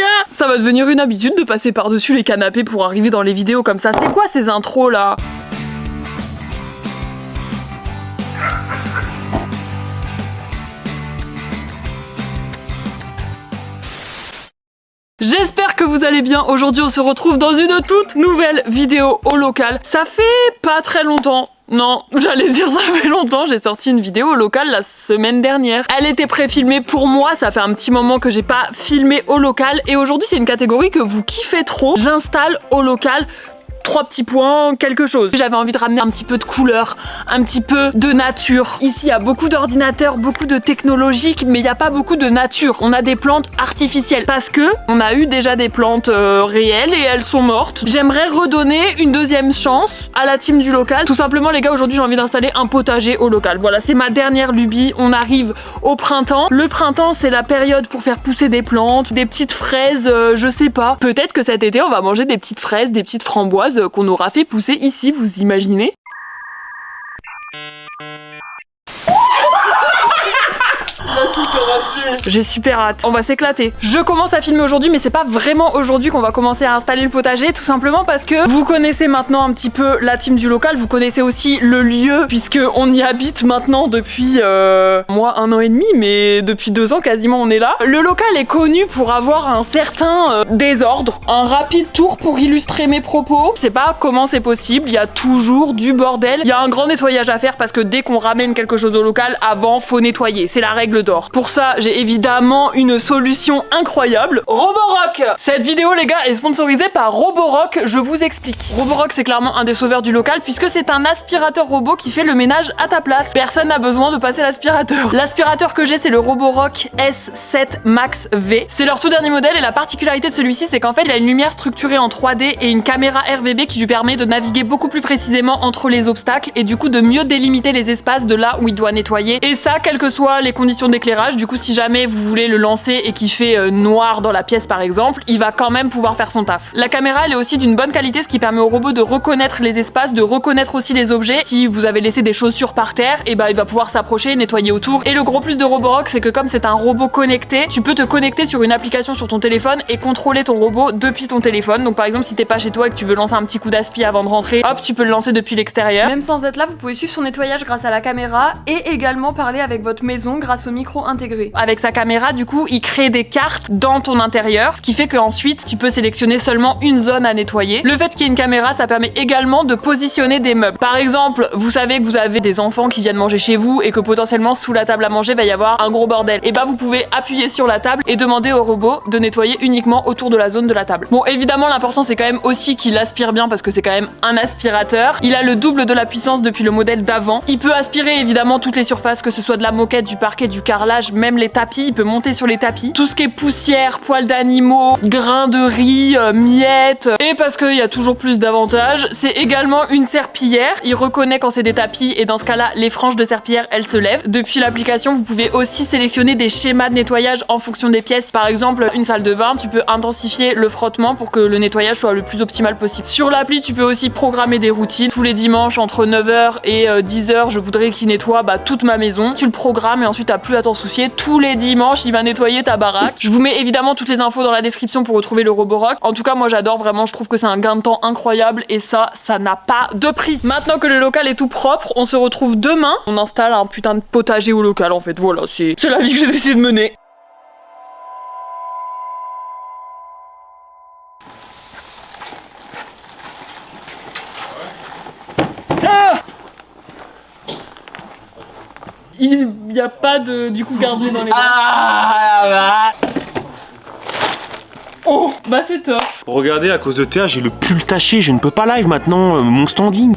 gars! Ça va devenir une habitude de passer par-dessus les canapés pour arriver dans les vidéos comme ça. C'est quoi ces intros là? J'espère que vous allez bien. Aujourd'hui on se retrouve dans une toute nouvelle vidéo au local. Ça fait pas très longtemps. Non, j'allais dire ça fait longtemps, j'ai sorti une vidéo au local la semaine dernière. Elle était pré-filmée pour moi, ça fait un petit moment que j'ai pas filmé au local. Et aujourd'hui c'est une catégorie que vous kiffez trop. J'installe au local 3 petits points, quelque chose. J'avais envie de ramener un petit peu de couleur, un petit peu de nature. Ici, il y a beaucoup d'ordinateurs, beaucoup de technologiques, mais il n'y a pas beaucoup de nature. On a des plantes artificielles parce que on a eu déjà des plantes réelles et elles sont mortes. J'aimerais redonner une deuxième chance à la team du local. Tout simplement, les gars, aujourd'hui, j'ai envie d'installer un potager au local. Voilà, c'est ma dernière lubie. On arrive au printemps. Le printemps, c'est la période pour faire pousser des plantes, des petites fraises, je sais pas. Peut-être que cet été, on va manger des petites fraises, des petites framboises qu'on aura fait pousser ici, vous imaginez? J'ai super hâte, on va s'éclater. Je commence à filmer aujourd'hui, mais c'est pas vraiment aujourd'hui qu'on va commencer à installer le potager, tout simplement parce que vous connaissez maintenant un petit peu la team du local, vous connaissez aussi le lieu, puisque on y habite maintenant depuis moi 1 an et demi, mais depuis 2 ans quasiment on est là. Le local est connu pour avoir un certain désordre. Un rapide tour pour illustrer mes propos. Je sais pas comment c'est possible, il y a toujours du bordel. Il y a un grand nettoyage à faire parce que dès qu'on ramène quelque chose au local, avant faut nettoyer, c'est la règle d'or. Pour ça, j'ai évidemment une solution incroyable. Roborock! Cette vidéo, les gars, est sponsorisée par Roborock, je vous explique. Roborock, c'est clairement un des sauveurs du local puisque c'est un aspirateur robot qui fait le ménage à ta place. Personne n'a besoin de passer l'aspirateur. L'aspirateur que j'ai, c'est le Roborock S7 Max V. C'est leur tout dernier modèle et la particularité de celui-ci, c'est qu'en fait, il a une lumière structurée en 3D et une caméra RVB qui lui permet de naviguer beaucoup plus précisément entre les obstacles et du coup de mieux délimiter les espaces de là où il doit nettoyer. Et ça, quelles que soient les conditions d'éclairage. Du coup, si jamais vous voulez le lancer et qu'il fait noir dans la pièce par exemple, il va quand même pouvoir faire son taf. La caméra, elle est aussi d'une bonne qualité, ce qui permet au robot de reconnaître les espaces, de reconnaître aussi les objets. Si vous avez laissé des chaussures par terre, et il va pouvoir s'approcher, nettoyer autour. Et le gros plus de Roborock, c'est que comme c'est un robot connecté, tu peux te connecter sur une application sur ton téléphone et contrôler ton robot depuis ton téléphone. Donc par exemple, si t'es pas chez toi et que tu veux lancer un petit coup d'aspi avant de rentrer, hop, tu peux le lancer depuis l'extérieur. Même sans être là, vous pouvez suivre son nettoyage grâce à la caméra et également parler avec votre maison grâce au micro intégré. Avec sa caméra, du coup, il crée des cartes dans ton intérieur, ce qui fait qu'ensuite, tu peux sélectionner seulement une zone à nettoyer. Le fait qu'il y ait une caméra, ça permet également de positionner des meubles. Par exemple, vous savez que vous avez des enfants qui viennent manger chez vous et que potentiellement sous la table à manger va y avoir un gros bordel. Et vous pouvez appuyer sur la table et demander au robot de nettoyer uniquement autour de la zone de la table. Bon, évidemment, l'important c'est quand même aussi qu'il aspire bien parce que c'est quand même un aspirateur. Il a le double de la puissance depuis le modèle d'avant. Il peut aspirer évidemment toutes les surfaces, que ce soit de la moquette, du parquet, du carrelage, même les tapis. Il peut monter sur les tapis. Tout ce qui est poussière, poils d'animaux, grains de riz, miettes. Et parce qu'il y a toujours plus d'avantages, c'est également une serpillière. Il reconnaît quand c'est des tapis et dans ce cas-là, les franges de serpillière, elles se lèvent. Depuis l'application, vous pouvez aussi sélectionner des schémas de nettoyage en fonction des pièces. Par exemple, une salle de bain, tu peux intensifier le frottement pour que le nettoyage soit le plus optimal possible. Sur l'appli, tu peux aussi programmer des routines. Tous les dimanches, entre 9h et 10h, je voudrais qu'il nettoie toute ma maison. Tu le programmes et ensuite, t'as plus à t'en soucier. Tous les dimanches, il va nettoyer ta baraque. Je vous mets évidemment toutes les infos dans la description pour retrouver le Roborock. En tout cas, moi j'adore vraiment, je trouve que c'est un gain de temps incroyable et ça n'a pas de prix. Maintenant que le local est tout propre, on se retrouve demain. On installe un putain de potager au local en fait. Voilà, c'est la vie que j'ai décidé de mener. Il n'y a pas de garde-les dans les bras. Oh, bah c'est top. Regardez, à cause de Théa, j'ai le pull taché, je ne peux pas live maintenant, mon standing.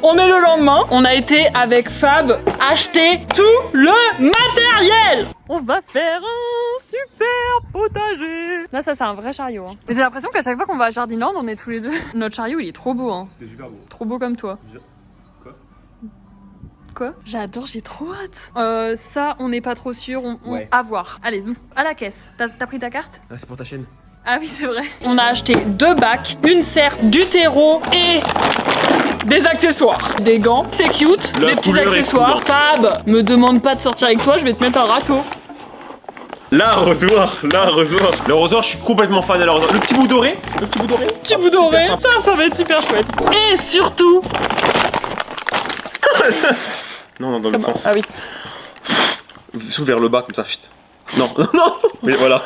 On est le lendemain, on a été avec Fab acheter tout le matériel. On va faire un super potager. Là, ça c'est un vrai chariot. Hein. J'ai l'impression qu'à chaque fois qu'on va à Jardinland, on est tous les deux. Notre chariot, il est trop beau. Hein. C'est super beau. Trop beau comme toi. Quoi? J'adore, j'ai trop hâte. Ça, on n'est pas trop sûr. Ouais. À voir. Allez, zou. À la caisse. T'as pris ta carte? Ah, c'est pour ta chaîne. Ah oui, c'est vrai. On a acheté 2 bacs, une serre, du terreau et des accessoires. Des gants, c'est cute. Des petits accessoires. Fab, me demande pas de sortir avec toi, je vais te mettre un râteau. L'arrosoir. L'arrosoir, je suis complètement fan de l'arrosoir. Le petit bout doré. Petit bout doré, ça va être super chouette. Et surtout... Non, dans l'autre sens. Ah oui. Souffle vers le bas comme ça, chut. Non. Mais voilà.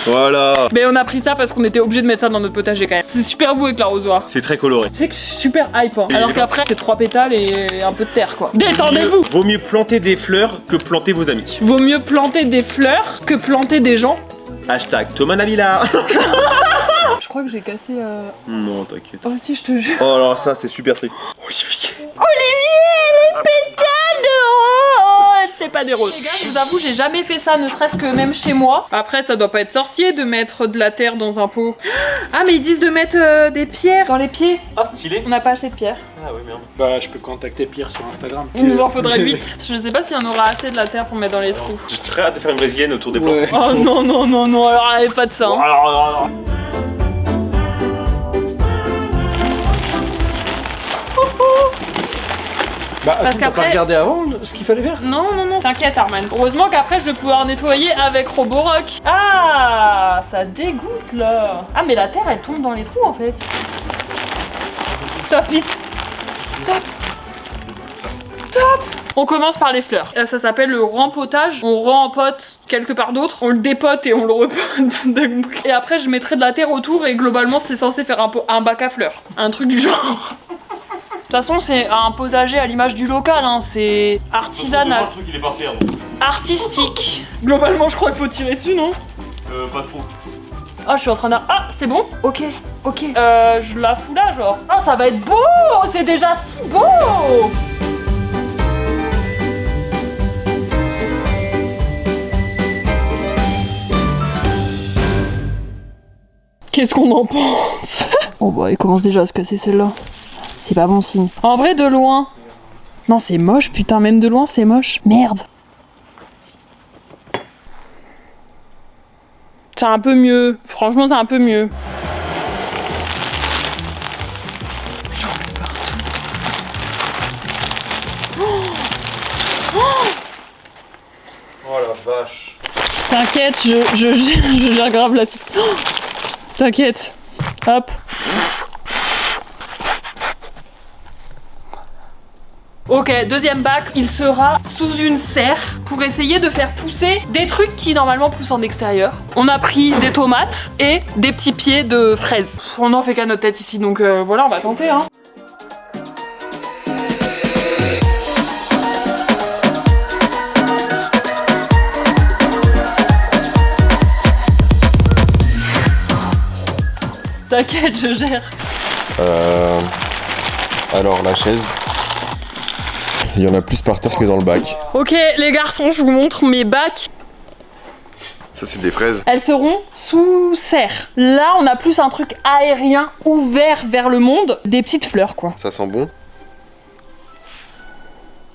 Voilà. Mais on a pris ça parce qu'on était obligé de mettre ça dans notre potager quand même. C'est super beau avec l'arrosoir. C'est très coloré. C'est que je suis super hype. Hein. Et Alors qu'après, c'est 3 pétales et un peu de terre quoi. Détendez-vous. Vaut mieux planter des fleurs que planter vos amis. Vaut mieux planter des fleurs que planter des gens. Hashtag Thomas Navila. Je crois que j'ai cassé... Non, t'inquiète. Oh si, je te jure. Oh alors ça, c'est super triste. Olivier, les pétales de rose. C'est pas des roses. Les gars, je vous avoue, j'ai jamais fait ça, ne serait-ce que même chez moi. Après, ça doit pas être sorcier de mettre de la terre dans un pot. Ah, mais ils disent de mettre des pierres dans les pieds. Ah, stylé. On n'a pas acheté de pierres. Ah oui, merde. Bah, je peux contacter Pierre sur Instagram. Il nous en faudrait 8. Je sais pas s'il y en aura assez de la terre pour mettre dans les trous. J'ai très hâte de faire une brésilienne autour des plantes. Ouais. Oh non, alors allez, pas de ça. Hein. Alors. Bah, Parce t'as qu'après- pas regardé avant ce qu'il fallait faire? Non, t'inquiète Arman. Heureusement qu'après je vais pouvoir nettoyer avec Roborock. Ah, ça dégoûte là. Ah, mais la terre elle tombe dans les trous en fait. Stop it. Stop. On commence par les fleurs. Ça s'appelle le rempotage. On rempote quelque part d'autre. On le dépote et on le repote. Et après je mettrai de la terre autour et globalement c'est censé faire un bac à fleurs. Un truc du genre. De toute façon, c'est un potager à l'image du local, hein. C'est artisanal. Le truc il est par terre donc. Artistique. Globalement, je crois qu'il faut tirer dessus, non? Pas trop. Ah, je suis en train de... Ah, c'est bon? Ok. Je la fous là, genre. Ah, ça va être beau! C'est déjà si beau! Qu'est-ce qu'on en pense? Oh bah, il commence déjà à se casser celle-là. C'est pas bon signe. En vrai, de loin... Non, c'est moche, putain, même de loin, c'est moche. Merde. C'est un peu mieux. Franchement, c'est un peu mieux. J'en mets partout. Oh la vache. T'inquiète, je gère grave la suite. T'inquiète. Hop. Ok, deuxième bac, il sera sous une serre pour essayer de faire pousser des trucs qui normalement poussent en extérieur. On a pris des tomates et des petits pieds de fraises. On n'en fait qu'à notre tête ici, donc voilà, on va tenter hein. T'inquiète, je gère. Alors la chaise, il y en a plus par terre que dans le bac. Ok, les garçons, je vous montre mes bacs. Ça c'est des fraises. Elles seront sous serre. Là, on a plus un truc aérien, ouvert vers le monde. Des petites fleurs, quoi. Ça sent bon.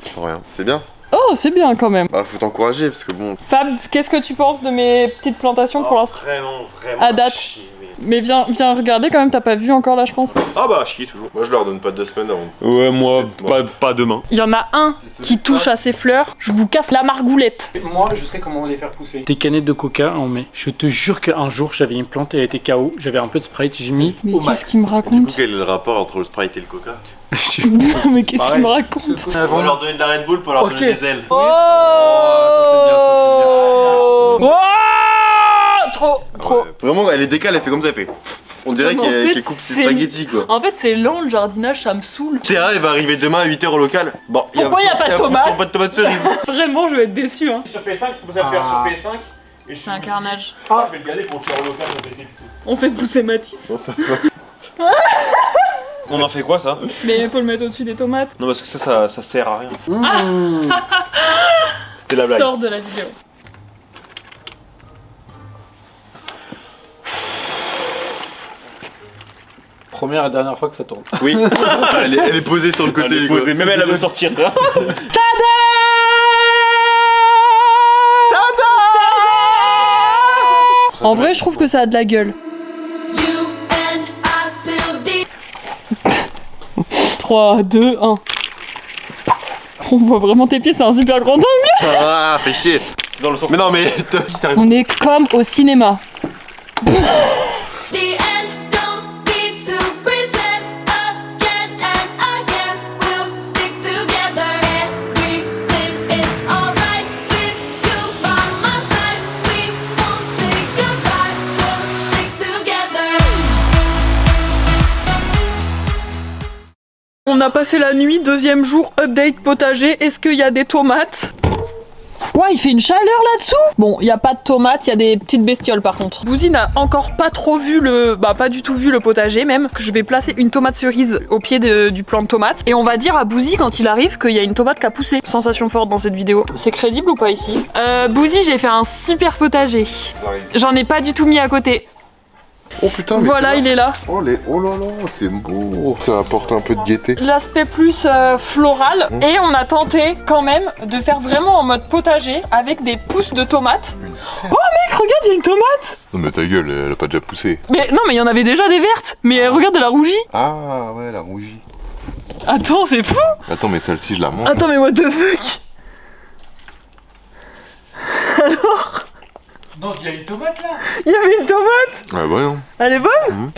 Ça sent rien. C'est bien. Oh, c'est bien quand même. Bah faut t'encourager parce que bon. Fab, qu'est-ce que tu penses de mes petites plantations pour l'instant? Vraiment. À date. Chier, mais... Mais viens regarder quand même, t'as pas vu encore là, je pense. Ah bah, chier toujours. Moi je leur donne pas 2 semaines avant. Ouais, moi, pas demain. Il y en a un qui touche à ces fleurs, je vous casse la margoulette. Moi, je sais comment les faire pousser. Des canettes de coca, on met. Je te jure qu'un jour, j'avais une plante, elle était KO. J'avais un peu de Sprite, j'ai mis. Mais au qu'est-ce max. qu'il me Du coup raconte? quel est le rapport entre le Sprite et le coca? Mais qu'est-ce qu'il Pareil. me raconte? On va leur donner de la Red Bull pour leur Ok. donner des ailes. Oh, ça, c'est bien, ça, c'est bien. Oh, trop. Ouais. Vraiment elle est décale, elle fait comme ça, elle fait. On dirait Mais en fait, qu'elle coupe ses c'est- spaghettis quoi. En fait, c'est lent le jardinage, ça me saoule. Théa elle va arriver demain à 8h au local. Bon, Pourquoi y a pas de tomates toujours pas de tomates cerises. Vraiment, je vais être déçu. Hein. Sur PS5, vous pouvez faire sur PS5. Et C'est un carnage. Je vais le garder pour le faire au local sur PC. On fait pousser Matisse. On en fait quoi ça? Mais il faut le mettre au-dessus des tomates. Non, parce que ça sert à rien. C'était la blague. Sors de la vidéo. Première et dernière fois que ça tourne. Oui, elle est posée sur le côté. elle est quoi. posée. Même elle veut sortir. En vrai, je trouve que ça a de la gueule. 3, 2, 1. On voit vraiment tes pieds, c'est un super grand angle. Ah, fais chier. Dans le sens. Mais non, mais. Si t'arrives. On est comme au cinéma. The end, don't need to pretend again and again. We'll stick together. Everything is alright with you by my side. We won't say goodbye. We'll stick together. On a passé la nuit, deuxième jour, update potager. Est-ce qu'il y a des tomates? Ouais, il fait une chaleur là-dessous. Bon, il y a pas de tomates, il y a des petites bestioles par contre. Bouzy n'a encore pas trop vu pas du tout vu le potager même. Que je vais placer une tomate cerise au pied du plant de tomates. Et on va dire à Bouzy quand il arrive qu'il y a une tomate qui a poussé. Sensation forte dans cette vidéo. C'est crédible ou pas ici? Bouzy, j'ai fait un super potager. J'en ai pas du tout mis à côté. Oh putain, mais Voilà, il est là. Oh là là, c'est beau. Ça apporte un peu de gaieté. L'aspect plus floral. Et on a tenté quand même de faire vraiment en mode potager avec des pousses de tomates. Une serre. Oh mec, regarde, il y a une tomate. Non, mais ta gueule, elle a pas déjà poussé. Mais non, mais il y en avait déjà des vertes. Mais regarde, elle a rougi. Ah ouais, la rougie. Attends, c'est fou. Attends, mais celle-ci, je la mange. Attends, mais what the fuck. Alors, Non, il y a une tomate là. il y avait une tomate. Ah bah non. Elle est bonne.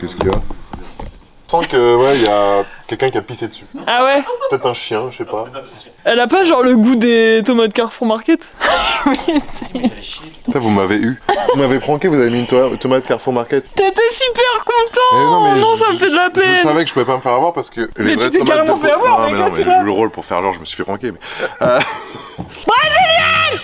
Qu'est-ce qu'il y a? Je sens que, ouais, il y a quelqu'un qui a pissé dessus. Ah ouais. Peut-être un chien, je sais pas. Elle a pas genre le goût des tomates Carrefour Market? Oui, Putain, vous m'avez eu. Vous m'avez pranké, vous avez mis une tomate Carrefour Market. t'étais super content. Eh non, je- ça me fait de la Je peine. savais que je pouvais pas me faire avoir parce que Mais tu t'es carrément fait avoir, Non, mec, mais non, mais c'est je là. joue le rôle pour faire genre, je me suis fait pranker. Mais...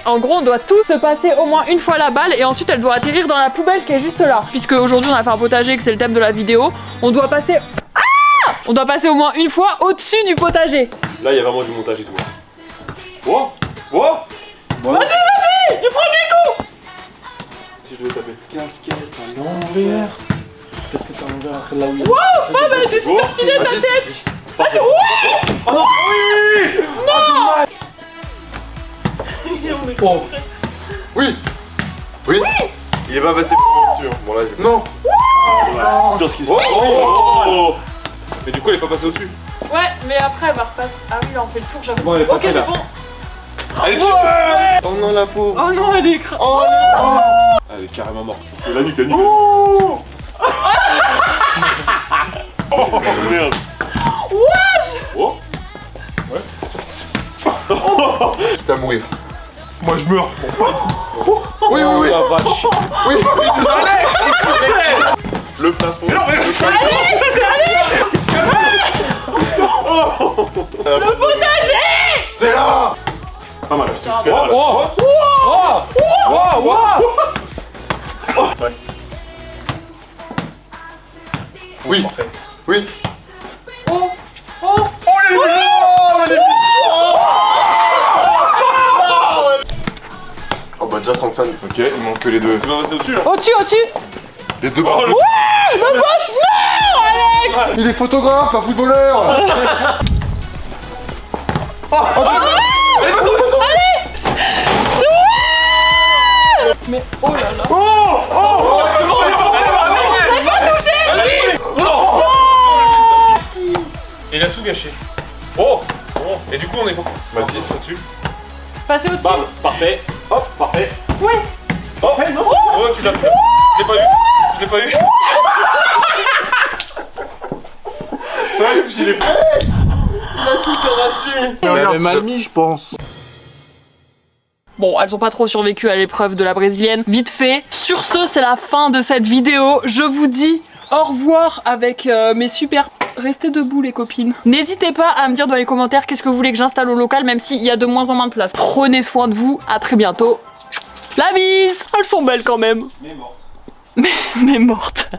En gros, on doit tout se passer au moins une fois la balle et ensuite elle doit atterrir dans la poubelle qui est juste là. Puisque aujourd'hui on a fait un potager, que c'est le thème de la vidéo, on doit passer... Ah, on doit passer au moins une fois au-dessus du potager. Là, il y a vraiment du montage et tout. Oh, oh. Vas-y, du premier coup. Si je vais taper. Casquette à l'envers. Casquette à l'envers là où il y a. Oh, bah, c'est super stylé ta tête. Parfait. Oh, Oui. Oui. Il est pas passé pour dessus. Bon là, non. Dans ce qui se passe. Oh. Mais du coup, elle est pas passée au-dessus. Ouais, mais après elle va repasser. Ah oui, là on fait le tour, j'avoue. Bon, elle est ok, passée, c'est là. bon. Elle est Oh, super. ouais. Oh non, la pauvre. Oh non, elle est écrasée. Oh Elle est carrément morte. La nuque, la nuque. Oh Oh merde. Oh. Quitte à mourir. Moi, je meurs. Oui, oui, oui. La vache. Oui. Le plafond. Le potager. T'es là. Pas mal, je te jure. Oh, oh, oh, oh. Ouais. Oui. Parfait. Oui. Oh, oh. Oh bah déjà sans que ça. Ok, il manque que les deux. Tu vas passer au-dessus là. Au-dessus. Les deux. Oh, le... Le boss, non, Alex. Il est photographe, pas footballeur. Mais oh là là. Oh, c'est bon, il a tout gâché. Oh, oh. Et du coup, on est Mathis au-dessus. Passez au-dessus. Bam, parfait. Hop, parfait. Ouais. Oh, non. Oh, tu l'as fait. Je l'ai pas eu. Je l'ai pas eu. Ouais, je l'ai fait. Elle avait mal mis, je pense. Bon, elles ont pas trop survécu à l'épreuve de la brésilienne. Vite fait. Sur ce, c'est la fin de cette vidéo. Je vous dis au revoir avec mes super... Restez debout les copines. N'hésitez pas à me dire dans les commentaires qu'est-ce que vous voulez que j'installe au local, même s'il y a de moins en moins de place. Prenez soin de vous, à très bientôt. La bise. Elles sont belles quand même. Mais morte. Mais mortes.